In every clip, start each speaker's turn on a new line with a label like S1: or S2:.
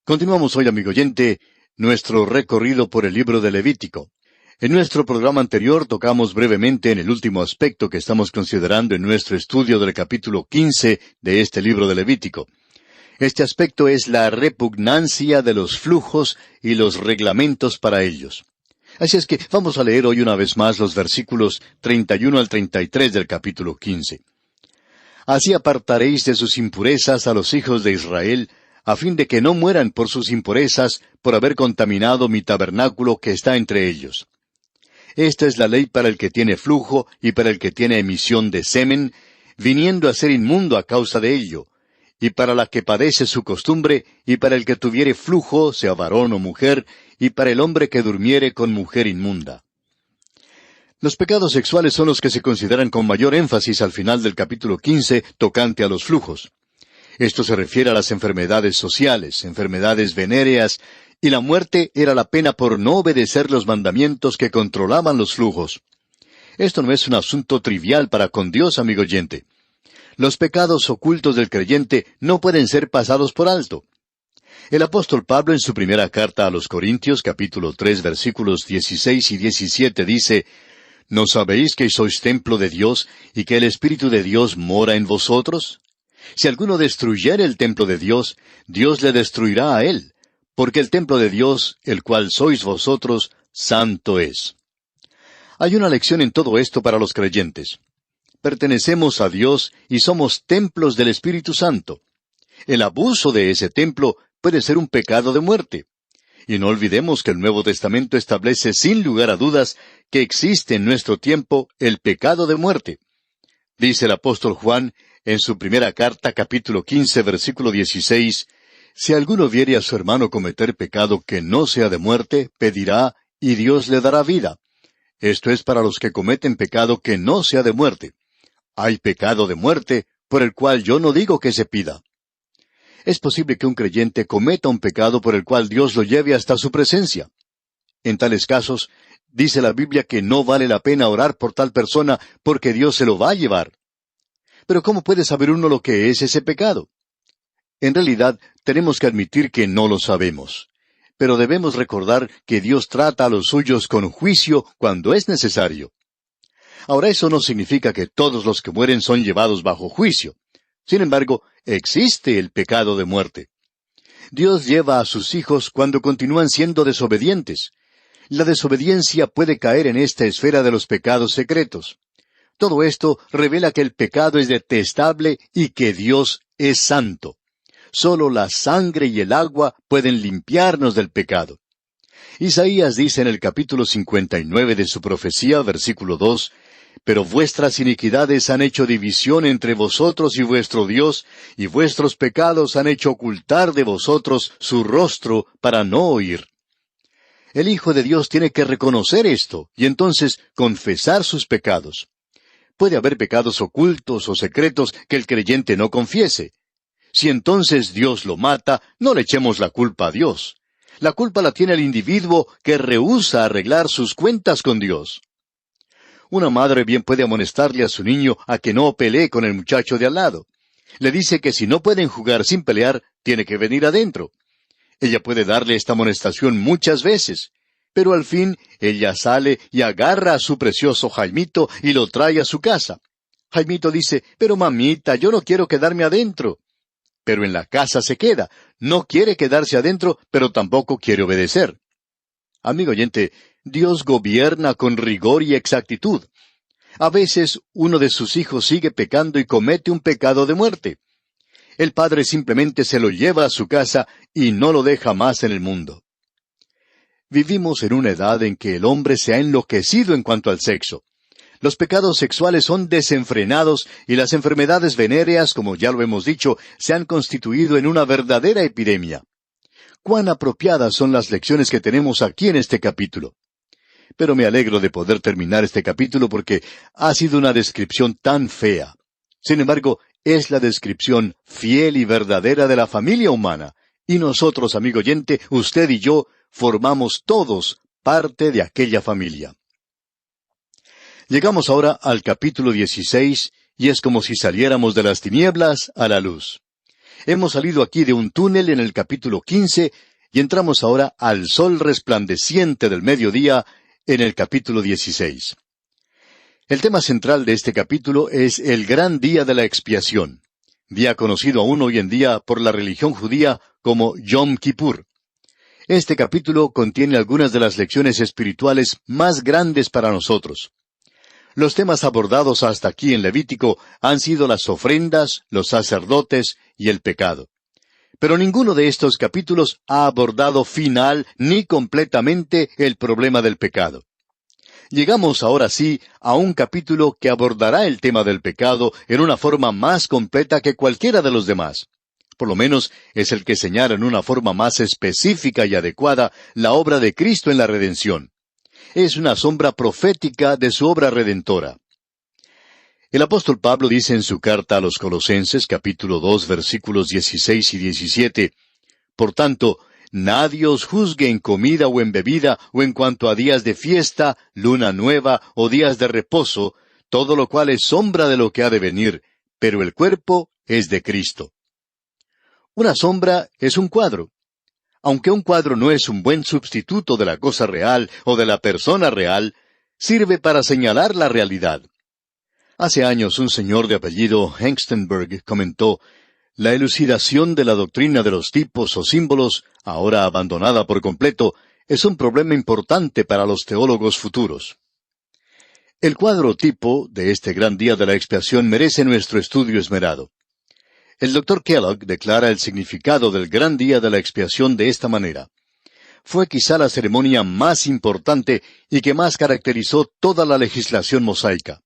S1: Continuamos hoy, amigo oyente, nuestro recorrido por el libro de Levítico. En nuestro programa anterior tocamos brevemente en el último aspecto que estamos considerando en nuestro estudio del capítulo 15 de este libro de Levítico. Este aspecto es la repugnancia de los flujos y los reglamentos para ellos. Así es que vamos a leer hoy una vez más los versículos 31 al 33 del capítulo 15. Así apartaréis de sus impurezas a los hijos de Israel, a fin de que no mueran por sus impurezas, por haber contaminado mi tabernáculo que está entre ellos. Esta es la ley para el que tiene flujo y para el que tiene emisión de semen, viniendo a ser inmundo a causa de ello, y para la que padece su costumbre, y para el que tuviere flujo, sea varón o mujer, y para el hombre que durmiere con mujer inmunda. Los pecados sexuales son los que se consideran con mayor énfasis al final del capítulo 15, tocante a los flujos. Esto se refiere a las enfermedades sociales, enfermedades venéreas, y la muerte era la pena por no obedecer los mandamientos que controlaban los flujos. Esto no es un asunto trivial para con Dios, amigo oyente. Los pecados ocultos del creyente no pueden ser pasados por alto. El apóstol Pablo en su primera carta a los Corintios, capítulo 3, versículos 16 y 17, dice: ¿No sabéis que sois templo de Dios y que el Espíritu de Dios mora en vosotros? Si alguno destruyere el templo de Dios, Dios le destruirá a él, porque el templo de Dios, el cual sois vosotros, santo es. Hay una lección en todo esto para los creyentes. Pertenecemos a Dios y somos templos del Espíritu Santo. El abuso de ese templo puede ser un pecado de muerte. Y no olvidemos que el Nuevo Testamento establece sin lugar a dudas que existe en nuestro tiempo el pecado de muerte. Dice el apóstol Juan en su primera carta, capítulo 15, versículo 16, «Si alguno viere a su hermano cometer pecado que no sea de muerte, pedirá, y Dios le dará vida». Esto es para los que cometen pecado que no sea de muerte. Hay pecado de muerte, por el cual yo no digo que se pida. Es posible que un creyente cometa un pecado por el cual Dios lo lleve hasta su presencia. En tales casos, dice la Biblia que no vale la pena orar por tal persona porque Dios se lo va a llevar. Pero ¿cómo puede saber uno lo que es ese pecado? En realidad, tenemos que admitir que no lo sabemos. Pero debemos recordar que Dios trata a los suyos con juicio cuando es necesario. Ahora, eso no significa que todos los que mueren son llevados bajo juicio. Sin embargo, existe el pecado de muerte. Dios lleva a sus hijos cuando continúan siendo desobedientes. La desobediencia puede caer en esta esfera de los pecados secretos. Todo esto revela que el pecado es detestable y que Dios es santo. Solo la sangre y el agua pueden limpiarnos del pecado. Isaías dice en el capítulo 59 de su profecía, versículo 2, «Pero vuestras iniquidades han hecho división entre vosotros y vuestro Dios, y vuestros pecados han hecho ocultar de vosotros su rostro para no oír». El Hijo de Dios tiene que reconocer esto, y entonces confesar sus pecados. Puede haber pecados ocultos o secretos que el creyente no confiese. Si entonces Dios lo mata, no le echemos la culpa a Dios. La culpa la tiene el individuo que rehúsa arreglar sus cuentas con Dios. Una madre bien puede amonestarle a su niño a que no pelee con el muchacho de al lado. Le dice que si no pueden jugar sin pelear, tiene que venir adentro. Ella puede darle esta amonestación muchas veces, pero al fin ella sale y agarra a su precioso Jaimito y lo trae a su casa. Jaimito dice: «Pero mamita, yo no quiero quedarme adentro». Pero en la casa se queda. No quiere quedarse adentro, pero tampoco quiere obedecer. Amigo oyente, Dios gobierna con rigor y exactitud. A veces uno de sus hijos sigue pecando y comete un pecado de muerte. El padre simplemente se lo lleva a su casa y no lo deja más en el mundo. Vivimos en una edad en que el hombre se ha enloquecido en cuanto al sexo. Los pecados sexuales son desenfrenados y las enfermedades venéreas, como ya lo hemos dicho, se han constituido en una verdadera epidemia. Cuán apropiadas son las lecciones que tenemos aquí en este capítulo. Pero me alegro de poder terminar este capítulo porque ha sido una descripción tan fea. Sin embargo, es la descripción fiel y verdadera de la familia humana. Y nosotros, amigo oyente, usted y yo, formamos todos parte de aquella familia. Llegamos ahora al capítulo 16, y es como si saliéramos de las tinieblas a la luz. Hemos salido aquí de un túnel en el capítulo 15 y entramos ahora al sol resplandeciente del mediodía en el capítulo 16. El tema central de este capítulo es el gran día de la expiación, día conocido aún hoy en día por la religión judía como Yom Kippur. Este capítulo contiene algunas de las lecciones espirituales más grandes para nosotros. Los temas abordados hasta aquí en Levítico han sido las ofrendas, los sacerdotes y el pecado. Pero ninguno de estos capítulos ha abordado final ni completamente el problema del pecado. Llegamos ahora sí a un capítulo que abordará el tema del pecado en una forma más completa que cualquiera de los demás. Por lo menos es el que señala en una forma más específica y adecuada la obra de Cristo en la redención. Es una sombra profética de su obra redentora. El apóstol Pablo dice en su carta a los Colosenses, capítulo 2, versículos 16 y 17, «Por tanto, nadie os juzgue en comida o en bebida, o en cuanto a días de fiesta, luna nueva, o días de reposo, todo lo cual es sombra de lo que ha de venir, pero el cuerpo es de Cristo». Una sombra es un cuadro. Aunque un cuadro no es un buen sustituto de la cosa real o de la persona real, sirve para señalar la realidad. Hace años un señor de apellido Hengstenberg comentó, «La elucidación de la doctrina de los tipos o símbolos, ahora abandonada por completo, es un problema importante para los teólogos futuros». El cuadro tipo de este gran día de la expiación merece nuestro estudio esmerado. El Dr. Kellogg declara el significado del gran día de la expiación de esta manera. Fue quizá la ceremonia más importante y que más caracterizó toda la legislación mosaica.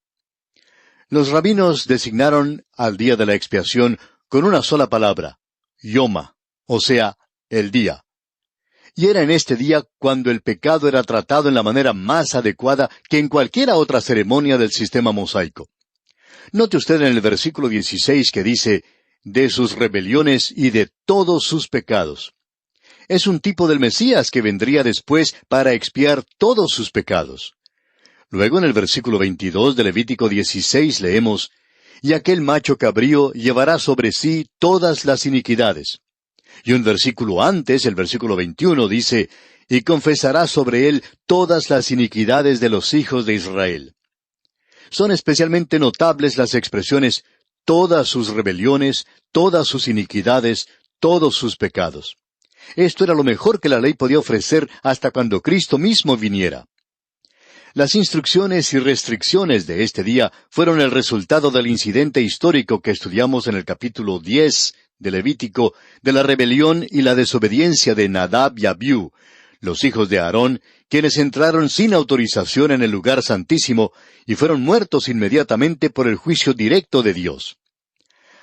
S1: Los rabinos designaron al día de la expiación con una sola palabra, Yoma, o sea, el día. Y era en este día cuando el pecado era tratado en la manera más adecuada que en cualquiera otra ceremonia del sistema mosaico. Note usted en el versículo 16 que dice, «de sus rebeliones y de todos sus pecados». Es un tipo del Mesías que vendría después para expiar todos sus pecados. Luego en el versículo 22 de Levítico 16 leemos, «Y aquel macho cabrío llevará sobre sí todas las iniquidades». Y un versículo antes, el versículo 21, dice, «y confesará sobre él todas las iniquidades de los hijos de Israel». Son especialmente notables las expresiones todas sus rebeliones, todas sus iniquidades, todos sus pecados. Esto era lo mejor que la ley podía ofrecer hasta cuando Cristo mismo viniera. Las instrucciones y restricciones de este día fueron el resultado del incidente histórico que estudiamos en el capítulo 10 de Levítico, de la rebelión y la desobediencia de Nadab y Abiú, los hijos de Aarón, quienes entraron sin autorización en el lugar santísimo y fueron muertos inmediatamente por el juicio directo de Dios.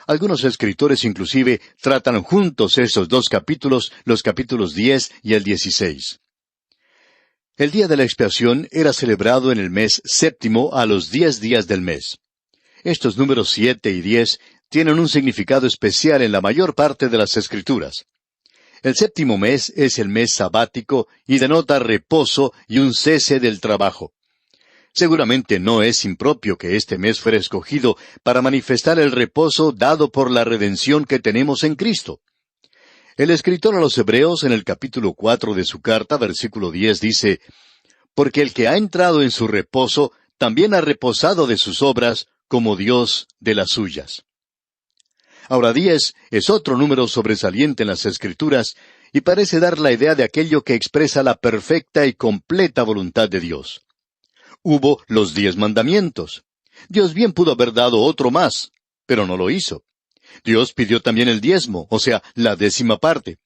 S1: Algunos escritores inclusive tratan juntos esos dos capítulos, los capítulos 10 y el 16. El día de la expiación era celebrado en el mes séptimo a los 10 días del mes. Estos números 7 y 10 tienen un significado especial en la mayor parte de las Escrituras. El séptimo mes es el mes sabático y denota reposo y un cese del trabajo. Seguramente no es impropio que este mes fuera escogido para manifestar el reposo dado por la redención que tenemos en Cristo. El escritor a los Hebreos en el capítulo 4 de su carta, versículo 10, dice, «Porque el que ha entrado en su reposo, también ha reposado de sus obras, como Dios de las suyas». Ahora 10 es otro número sobresaliente en las Escrituras y parece dar la idea de aquello que expresa la perfecta y completa voluntad de Dios. Hubo los 10 mandamientos. Dios bien pudo haber dado otro más, pero no lo hizo. Dios pidió también el diezmo, o sea, la 10ª parte.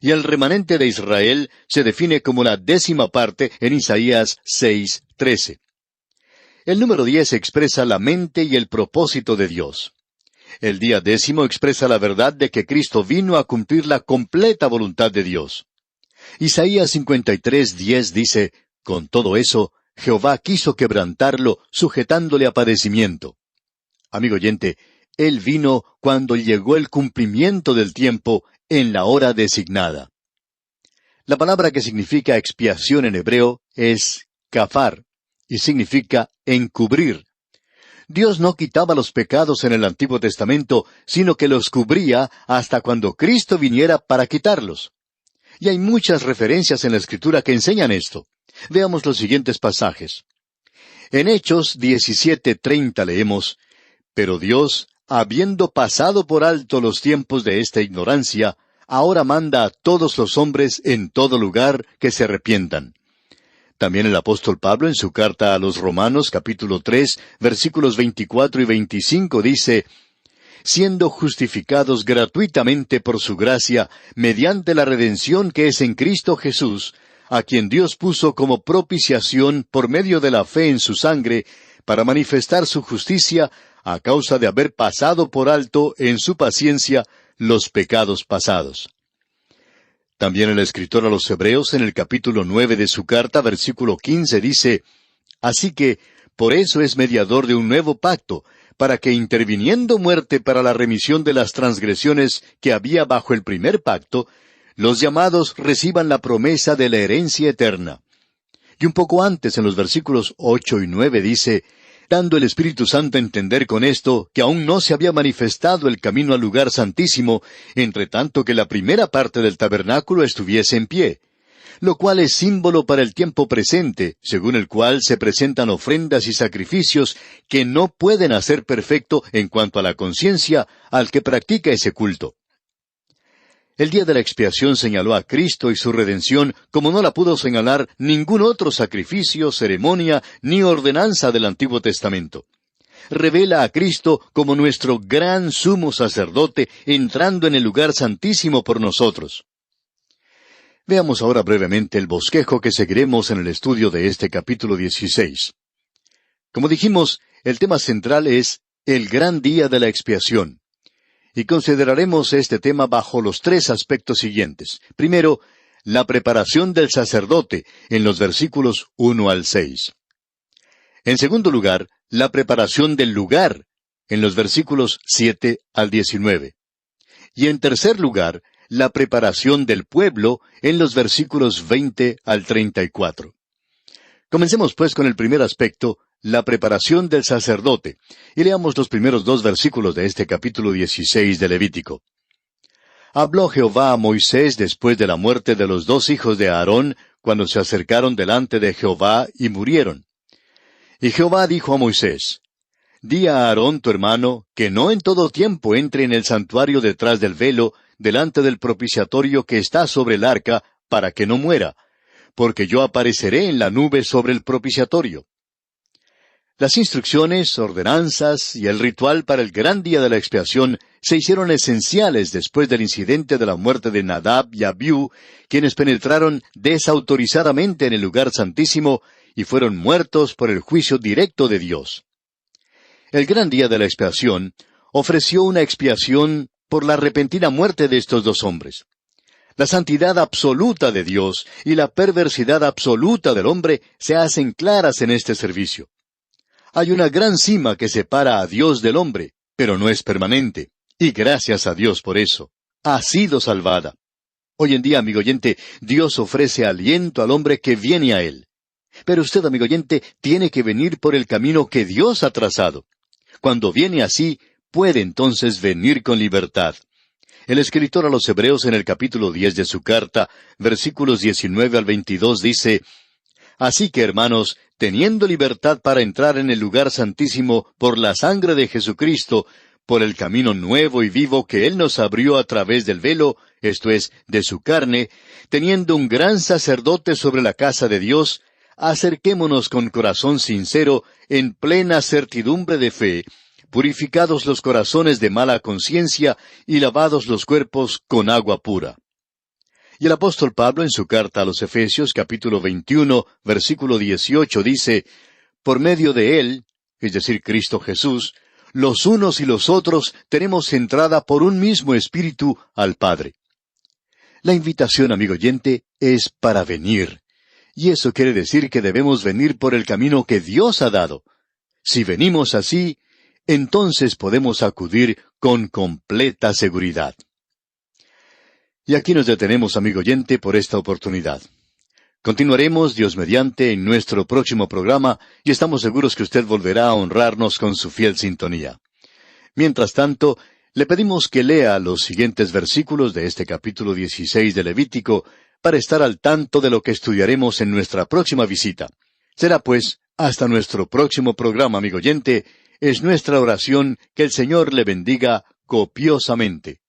S1: Y el remanente de Israel se define como la 10ª parte en Isaías 6:13. El número 10 expresa la mente y el propósito de Dios. El día 10º expresa la verdad de que Cristo vino a cumplir la completa voluntad de Dios. Isaías 53:10 dice, «Con todo eso, Jehová quiso quebrantarlo, sujetándole a padecimiento». Amigo oyente, Él vino cuando llegó el cumplimiento del tiempo en la hora designada. La palabra que significa expiación en hebreo es kafar, y significa encubrir. Dios no quitaba los pecados en el Antiguo Testamento, sino que los cubría hasta cuando Cristo viniera para quitarlos. Y hay muchas referencias en la Escritura que enseñan esto. Veamos los siguientes pasajes. En Hechos 17:30 leemos: Pero Dios, habiendo pasado por alto los tiempos de esta ignorancia, ahora manda a todos los hombres en todo lugar que se arrepientan. También el apóstol Pablo en su carta a los Romanos, capítulo 3, versículos 24 y 25 dice: Siendo justificados gratuitamente por su gracia, mediante la redención que es en Cristo Jesús, a quien Dios puso como propiciación por medio de la fe en su sangre, para manifestar su justicia, a causa de haber pasado por alto en su paciencia los pecados pasados. También el escritor a los Hebreos en el capítulo 9 de su carta, versículo 15 dice: Así que, por eso es mediador de un nuevo pacto, para que interviniendo muerte para la remisión de las transgresiones que había bajo el primer pacto, los llamados reciban la promesa de la herencia eterna. Y un poco antes, en los versículos 8 y 9 dice: Dando el Espíritu Santo a entender con esto que aún no se había manifestado el camino al lugar santísimo, entre tanto que la primera parte del tabernáculo estuviese en pie, lo cual es símbolo para el tiempo presente, según el cual se presentan ofrendas y sacrificios que no pueden hacer perfecto en cuanto a la conciencia al que practica ese culto. El día de la expiación señaló a Cristo y su redención como no la pudo señalar ningún otro sacrificio, ceremonia, ni ordenanza del Antiguo Testamento. Revela a Cristo como nuestro gran sumo sacerdote entrando en el lugar santísimo por nosotros. Veamos ahora brevemente el bosquejo que seguiremos en el estudio de este capítulo 16. Como dijimos, el tema central es el gran día de la expiación. Y consideraremos este tema bajo los tres aspectos siguientes. Primero, la preparación del sacerdote, en los versículos 1 al 6. En segundo lugar, la preparación del lugar, en los versículos 7 al 19. Y en tercer lugar, la preparación del pueblo, en los versículos 20 al 34. Comencemos pues con el primer aspecto, la preparación del sacerdote, y leamos los primeros 2 versículos de este capítulo 16 de Levítico. Habló Jehová a Moisés después de la muerte de los 2 hijos de Aarón, cuando se acercaron delante de Jehová y murieron. Y Jehová dijo a Moisés: Di a Aarón tu hermano, que no en todo tiempo entre en el santuario detrás del velo, delante del propiciatorio que está sobre el arca, para que no muera, porque yo apareceré en la nube sobre el propiciatorio. Las instrucciones, ordenanzas y el ritual para el gran día de la expiación se hicieron esenciales después del incidente de la muerte de Nadab y Abiú, quienes penetraron desautorizadamente en el lugar santísimo y fueron muertos por el juicio directo de Dios. El gran día de la expiación ofreció una expiación por la repentina muerte de estos 2 hombres. La santidad absoluta de Dios y la perversidad absoluta del hombre se hacen claras en este servicio. Hay una gran cima que separa a Dios del hombre, pero no es permanente. Y gracias a Dios por eso. Ha sido salvada. Hoy en día, amigo oyente, Dios ofrece aliento al hombre que viene a Él. Pero usted, amigo oyente, tiene que venir por el camino que Dios ha trazado. Cuando viene así, puede entonces venir con libertad. El escritor a los Hebreos en el capítulo 10 de su carta, versículos 19 al 22 dice: Así que, hermanos, teniendo libertad para entrar en el lugar santísimo por la sangre de Jesucristo, por el camino nuevo y vivo que Él nos abrió a través del velo, esto es, de su carne, teniendo un gran sacerdote sobre la casa de Dios, acerquémonos con corazón sincero, en plena certidumbre de fe, purificados los corazones de mala conciencia y lavados los cuerpos con agua pura. Y el apóstol Pablo en su carta a los Efesios capítulo 21, versículo 18 dice: Por medio de Él, es decir, Cristo Jesús, los unos y los otros tenemos entrada por un mismo Espíritu al Padre. La invitación, amigo oyente, es para venir. Y eso quiere decir que debemos venir por el camino que Dios ha dado. Si venimos así, entonces podemos acudir con completa seguridad. Y aquí nos detenemos, amigo oyente, por esta oportunidad. Continuaremos, Dios mediante, en nuestro próximo programa y estamos seguros que usted volverá a honrarnos con su fiel sintonía. Mientras tanto, le pedimos que lea los siguientes versículos de este capítulo 16 de Levítico para estar al tanto de lo que estudiaremos en nuestra próxima visita. Será pues, hasta nuestro próximo programa, amigo oyente. Es nuestra oración que el Señor le bendiga copiosamente.